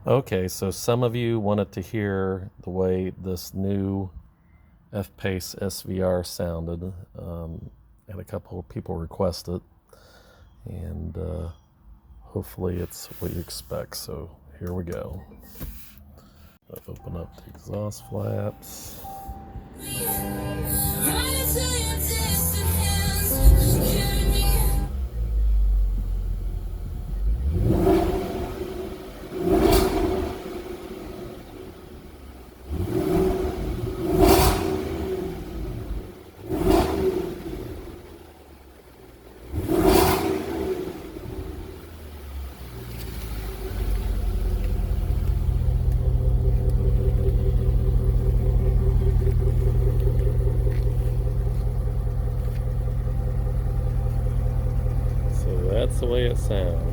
Okay, so some of you wanted to hear the way this new F-Pace SVR sounded. Had a couple of people request it, and hopefully it's what you expect. So here we go. I'll open up the exhaust flaps. So that's the way it sounds.